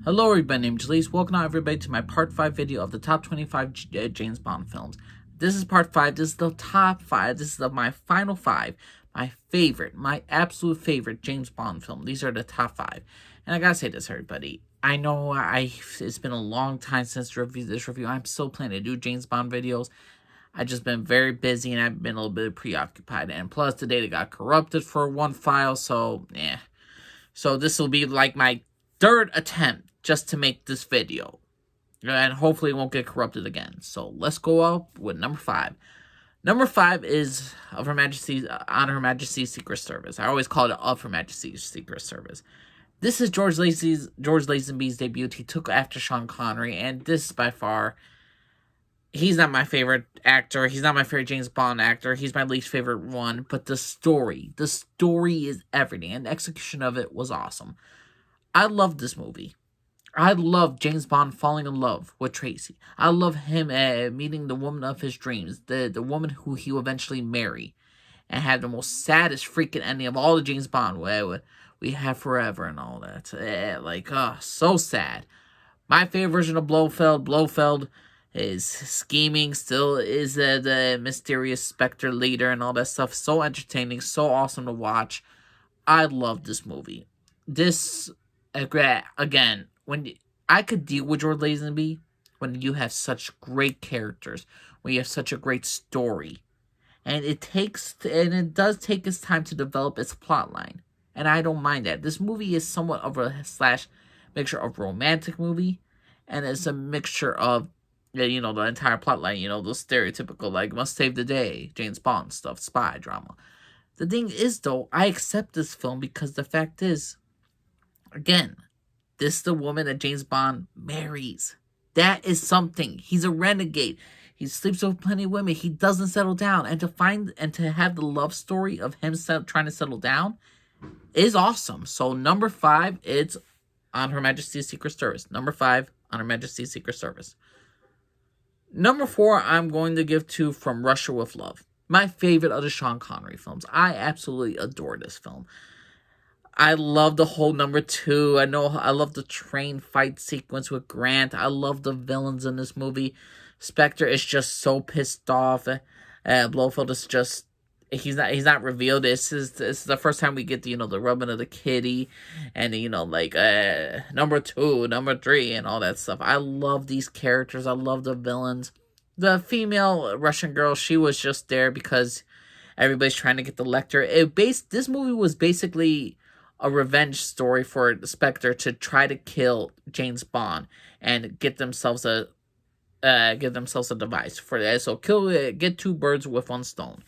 Hello everybody, I'm Majestys. Welcome out everybody to my part 5 video of the top 25 James Bond films. This is part 5, this is the top 5, this is my final 5, my favorite, my absolute favorite James Bond film. These are the top 5. And I gotta say this everybody, I know it's been a long time since this review. I'm still planning to do James Bond videos. I've just been very busy and I've been a little bit preoccupied. And plus the data got corrupted for one file, so yeah. So this will be like my third attempt just to make this video, and hopefully it won't get corrupted again. So let's go up with number 5. Number 5 is of Her Majesty's on Her Majesty's Secret Service. I always call it of Her Majesty's Secret Service. This is George Lazenby's debut. He took after Sean Connery, and this is by far, he's not my favorite actor. He's not my favorite James Bond actor. He's my least favorite one. But the story is everything, and the execution of it was awesome. I love this movie. I love James Bond falling in love with Tracy. I love him meeting the woman of his dreams, the woman who he will eventually marry, and have the most saddest freaking ending of all the James Bond, where we have forever and all that. So sad. My favorite version of Blofeld is scheming, still is the mysterious Spectre leader and all that stuff. So entertaining, so awesome to watch. I love this movie. This, again, when I could deal with George Lazenby when you have such great characters, when you have such a great story, and it does take its time to develop its plot line, and I don't mind that. This movie is somewhat of a mixture of romantic movie, and it's a mixture of the entire plot line, the stereotypical like must save the day, James Bond stuff, spy drama. The thing is though, I accept this film because the fact is, again, this is the woman that James Bond marries. That is something. He's a renegade. He sleeps with plenty of women. He doesn't settle down. And to have the love story of him trying to settle down is awesome. So number 5, it's on Her Majesty's Secret Service. Number 5, on Her Majesty's Secret Service. Number 4, I'm going to give to From Russia with Love. My favorite of the Sean Connery films. I absolutely adore this film. I love the whole number 2. I love the train fight sequence with Grant. I love the villains in this movie. Spectre is just so pissed off. Blofeld is just, he's not revealed. This is the first time we get the rubbing of the kitty, and number 2, number 3, and all that stuff. I love these characters. I love the villains. The female Russian girl, she was just there because everybody's trying to get the Lecter. This movie was basically a revenge story for Spectre to try to kill James Bond and get themselves a device for that. So get 2 birds with 1 stone.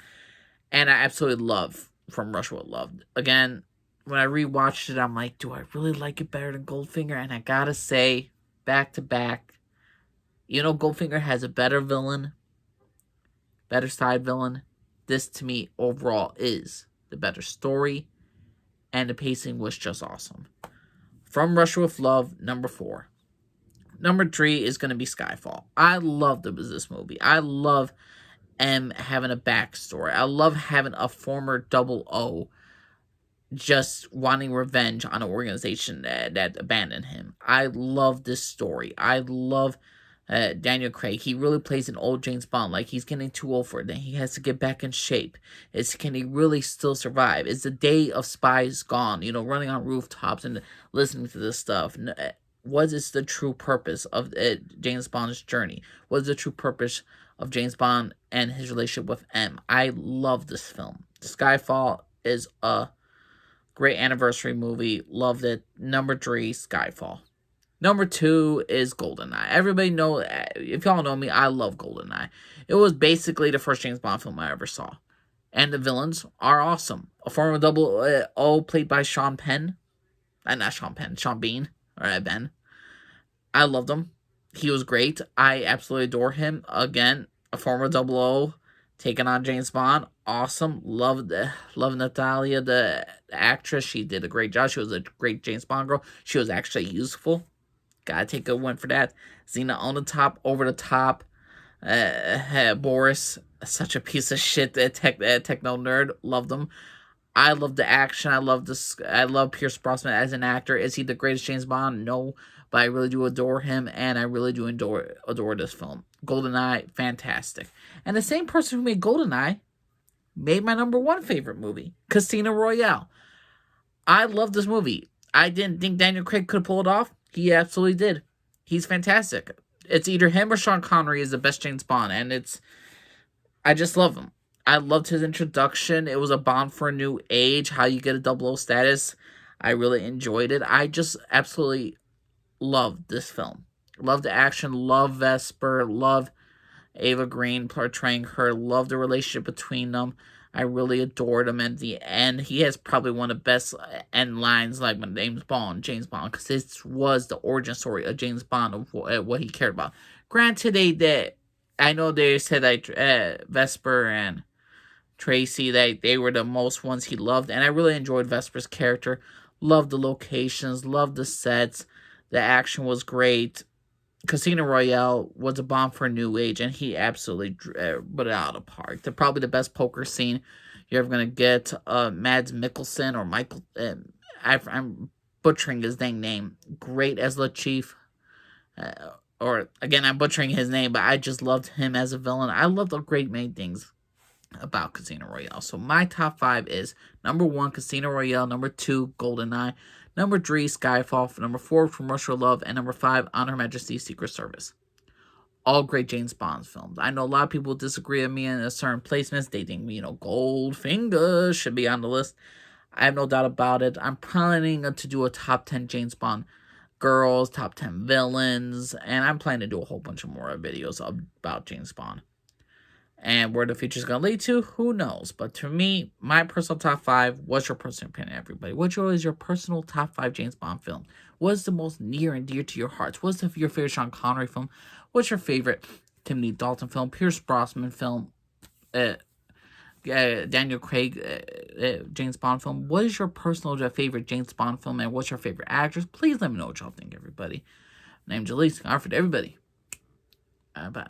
And I absolutely love From Russia with Love. Again, when I rewatched it, I'm like, do I really like it better than Goldfinger? And I gotta say, back to back, Goldfinger has a better villain, better side villain. This, to me, overall, is the better story. And the pacing was just awesome. From Russia with Love, number 4. Number 3 is going to be Skyfall. I love this movie. I love M having a backstory. I love having a former 00 just wanting revenge on an organization that abandoned him. I love this story. I love Daniel Craig. He really plays an old James Bond, like he's getting too old for it. Then he has to get back in shape. Can he really still survive? Is the day of spies gone? Running on rooftops and listening to this stuff. What is the true purpose of James Bond's journey? What is the true purpose of James Bond and his relationship with M? I love this film. Skyfall is a great anniversary movie. Loved it. Number 3, Skyfall. Number 2 is Goldeneye. Everybody know, if y'all know me, I love Goldeneye. It was basically the first James Bond film I ever saw. And the villains are awesome. A former 00 played by Sean Penn. Not Sean Penn, Sean Bean. Or Ben. I loved him. He was great. I absolutely adore him. Again, a former 00 taking on James Bond. Awesome. Love Natalia, the actress. She did a great job. She was a great James Bond girl. She was actually useful. Gotta take a win for that. Xena on the top, over the top. Boris, such a piece of shit, techno nerd. Loved him. I love the action. I love this. I love Pierce Brosnan as an actor. Is he the greatest James Bond? No, but I really do adore him, and I really do adore this film. Goldeneye, fantastic. And the same person who made Goldeneye made my number one favorite movie, Casino Royale. I love this movie. I didn't think Daniel Craig could pull it off. He absolutely did. He's fantastic. It's either him or Sean Connery is the best James Bond, and I just love him. I loved his introduction. It was a Bond for a new age, how you get a 00 status. I really enjoyed it. I just absolutely loved this film. Love the action, love Vesper, love Ava Green portraying her, love the relationship between them. I really adored him at the end. He has probably one of the best end lines, like when James Bond, because this was the origin story of James Bond, of what he cared about. Granted, I know they said that Vesper and Tracy, they were the most ones he loved, and I really enjoyed Vesper's character. Loved the locations, loved the sets, the action was great. Casino Royale was a bomb for a new age, and he absolutely put it out of the park. They're probably the best poker scene you're ever going to get. Mads Mikkelsen, or Michael, I'm butchering his dang name. Great as the Chief. Or, again, I'm butchering his name, but I just loved him as a villain. I loved a great many things about Casino Royale. So my top 5 is number 1, Casino Royale, number 2, Goldeneye, number 3, Skyfall, number 4, From Russia with Love, and number 5, On Her Majesty's Secret Service. All great James Bond films. I know a lot of people disagree with me in certain placements. They think, Goldfinger should be on the list. I have no doubt about it. I'm planning to do a top 10 James Bond girls, top 10 villains, and I'm planning to do a whole bunch of more videos about James Bond. And where the future's going to lead to, who knows? But to me, my personal top 5, what's your personal opinion, everybody? What is your personal top 5 James Bond film? What's the most near and dear to your hearts? What's your favorite Sean Connery film? What's your favorite Timothy Dalton film? Pierce Brosnan film? Daniel Craig James Bond film? What is your personal favorite James Bond film? And what's your favorite actress? Please let me know what y'all think, everybody. My name's Jalise. Alfred, everybody. Bye.